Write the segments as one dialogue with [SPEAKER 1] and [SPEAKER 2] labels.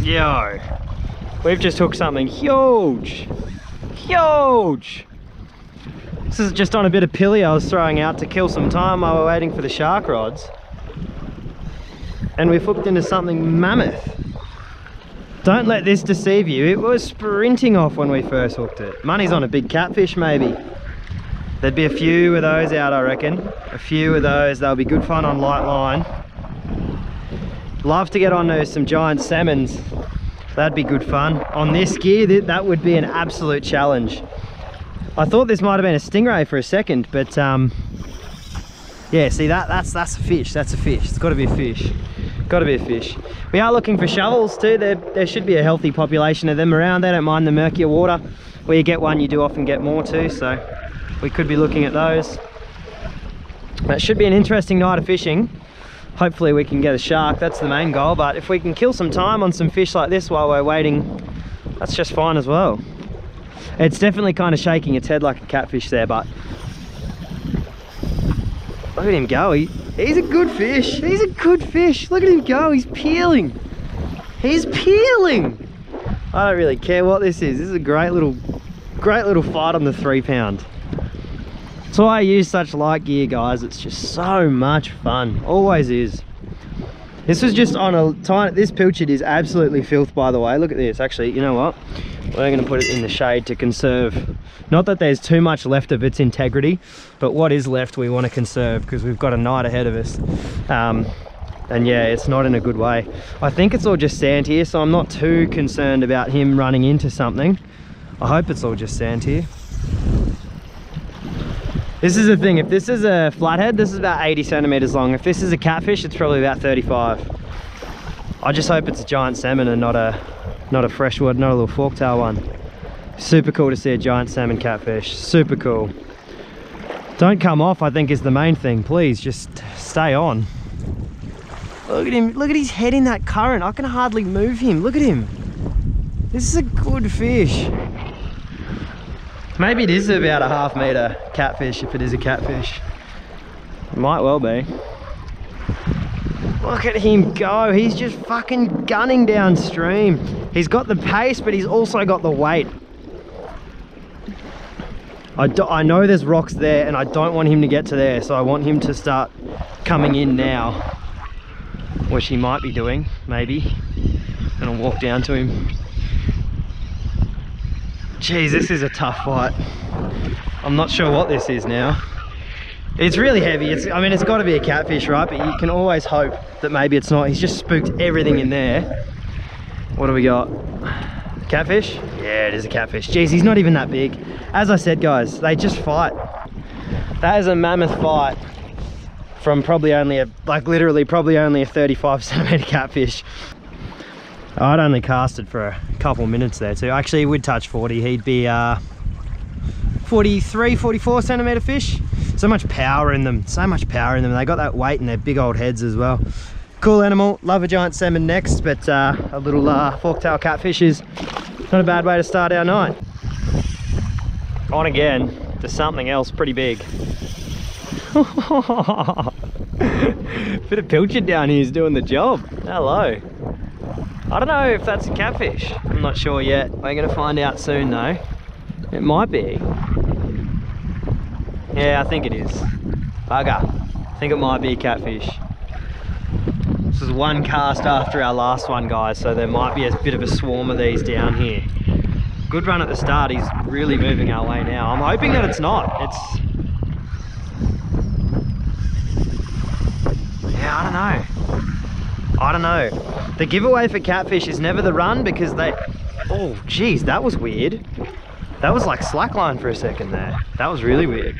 [SPEAKER 1] Yo, we've just hooked something huge. Huge. This is just on a bit of pilly I was throwing out to kill some time while we're waiting for the shark rods. And we've hooked into something mammoth. Don't let this deceive you. It was sprinting off when we first hooked it. Money's on a big catfish maybe. There'd be a few of those out, I reckon. A few of those, they'll be good fun on light line. Love to get onto some giant salmons. That'd be good fun. On this gear, that would be an absolute challenge. I thought this might have been a stingray for a second, but yeah, see that's a fish. That's a fish. It's got to be a fish. Got to be a fish. We are looking for shovels too. There should be a healthy population of them around. They don't mind the murkier water. Where you get one, you do often get more too. So we could be looking at those. That should be an interesting night of fishing. Hopefully we can get a shark. That's the main goal. But if we can kill some time on some fish like this while we're waiting, that's just fine as well. It's definitely kind of shaking its head like a catfish there, but look at him go. He's a good fish. He's a good fish. Look at him go. He's peeling. He's peeling. I don't really care what this is. This is a great little fight on the 3 pound. That's why I use such light gear, guys. It's just so much fun. Always is. This was just on a tiny, this pilchard is absolutely filth, by the way. Look at this. Actually, you know what? We're going to put it in the shade to conserve. Not that there's too much left of its integrity, but what is left we want to conserve because we've got a night ahead of us. And yeah, it's not in a good way. I think it's all just sand here, so I'm not too concerned about him running into something. I hope it's all just sand here. This is the thing, if this is a flathead, this is about 80 centimeters long. If this is a catfish, it's probably about 35. I just hope it's a giant salmon and not a freshwater, not a little forktail one. Super cool to see a giant salmon catfish, super cool. Don't come off, I think is the main thing. Please, just stay on. Look at him, look at his head in that current. I can hardly move him, look at him. This is a good fish. Maybe it is about a ½ meter catfish if it is a catfish. It might well be. Look at him go. He's just fucking gunning downstream. He's got the pace, but he's also got the weight. I know there's rocks there and I don't want him to get to there, so I want him to start coming in now, which he might be doing, maybe. And I'll walk down to him. Jeez, this is a tough fight. I'm not sure what this is now. It's really heavy. I mean, it's got to be a catfish, right? But you can always hope that maybe it's not. He's just spooked everything in there. What do we got? Catfish? Yeah, it is a catfish. Jeez, he's not even that big. As I said, guys, they just fight. That is a mammoth fight from probably only a, like literally probably only a 35 centimeter catfish. I'd only casted for a couple minutes there too. Actually, he would touch 40. He'd be 43, 44 centimeter fish. So much power in them, so much power in them. They got that weight in their big old heads as well. Cool animal. Love a giant salmon next, but a little forktail catfish is not a bad way to start our night. On again to something else pretty big. Bit of pilchard down here is doing the job. Hello. I don't know if that's a catfish. I'm not sure yet. We're going to find out soon though. It might be. Yeah, I think it is. Bugger. I think it might be a catfish. This is one cast after our last one, guys, so there might be a bit of a swarm of these down here. Good run at the start. He's really moving our way now. I'm hoping that it's not. Yeah, I don't know. I don't know. The giveaway for catfish is never the run because they... Oh, geez, that was weird. That was like slackline for a second there. That was really weird.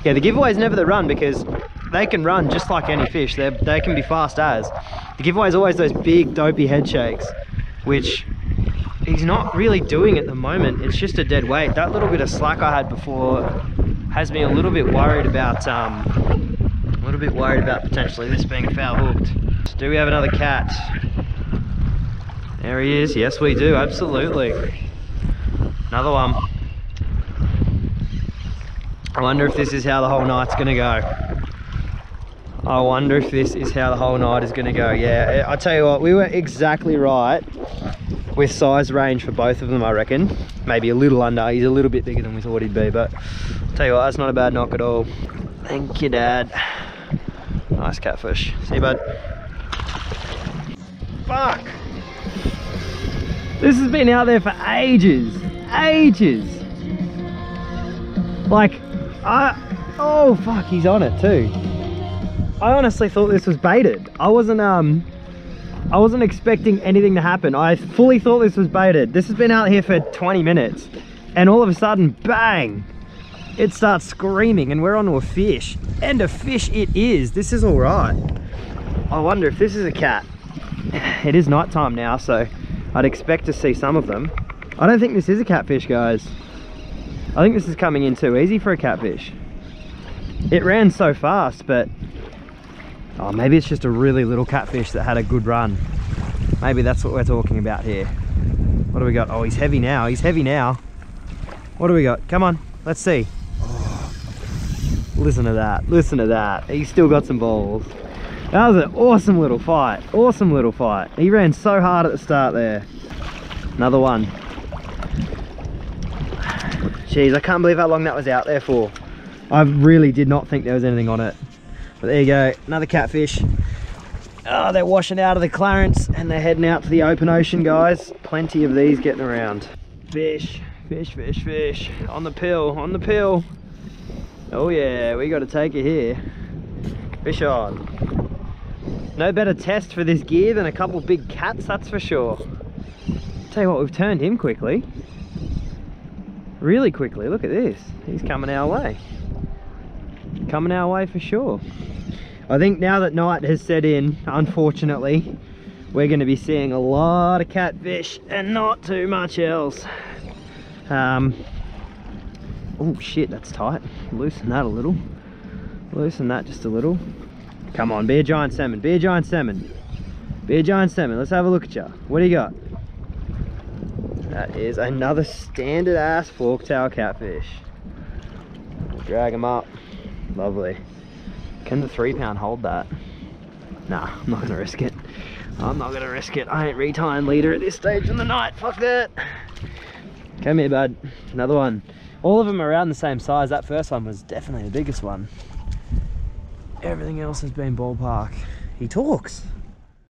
[SPEAKER 1] Yeah, the giveaway is never the run because they can run just like any fish. They can be fast as. The giveaway is always those big dopey head shakes, which he's not really doing at the moment. It's just a dead weight. That little bit of slack I had before has me a little bit worried about potentially this being foul hooked. Do we have another cat? There he is. Yes, we do. Absolutely. Another one. I wonder if this is how the whole night's gonna go. I wonder if this is how the whole night is gonna go. Yeah, I tell you what, we were exactly right with size range for both of them, I reckon. Maybe a little under. He's a little bit bigger than we thought he'd be, but I'll tell you what, that's not a bad knock at all. Thank you, Dad. Nice catfish. See you, bud. Fuck! This has been out there for ages. Ages! Like, oh fuck, he's on it too. I honestly thought this was baited. I wasn't expecting anything to happen. I fully thought this was baited. This has been out here for 20 minutes and all of a sudden, bang, it starts screaming and we're onto a fish. And a fish it is. This is all right. I wonder if this is a cat. It is night time now, so I'd expect to see some of them. I don't think this is a catfish, guys. I think this is coming in too easy for a catfish. It ran so fast, but oh, maybe it's just a really little catfish that had a good run. Maybe that's what we're talking about here. What do we got? Oh, he's heavy now. He's heavy now. What do we got? Come on, let's see. Oh, listen to that. Listen to that. He's still got some balls. That was an awesome little fight. Awesome little fight. He ran so hard at the start there. Another one. Jeez, I can't believe how long that was out there for. I really did not think there was anything on it. But there you go, another catfish. Oh, they're washing out of the Clarence and they're heading out to the open ocean, guys. Plenty of these getting around. Fish, fish, fish, fish. On the pill, on the pill. Oh yeah, we got to take it here. Fish on. No better test for this gear than a couple big cats, that's for sure. Tell you what, we've turned him quickly. Really quickly, look at this. He's coming our way. Coming our way for sure. I think now that night has set in, unfortunately, we're going to be seeing a lot of catfish and not too much else. Oh shit, that's tight. Loosen that a little. Loosen that just a little. Come on, be a giant salmon, be a giant salmon. Be a giant salmon, let's have a look at you. What do you got? That is another standard ass fork-tail catfish. Drag him up. Lovely. Can the 3 pound hold that? Nah, I'm not gonna risk it. I'm not gonna risk it. I ain't retying leader at this stage in the night. Fuck that. Come here, bud. Another one. All of them are around the same size. That first one was definitely the biggest one. Everything else has been ballpark. He talks.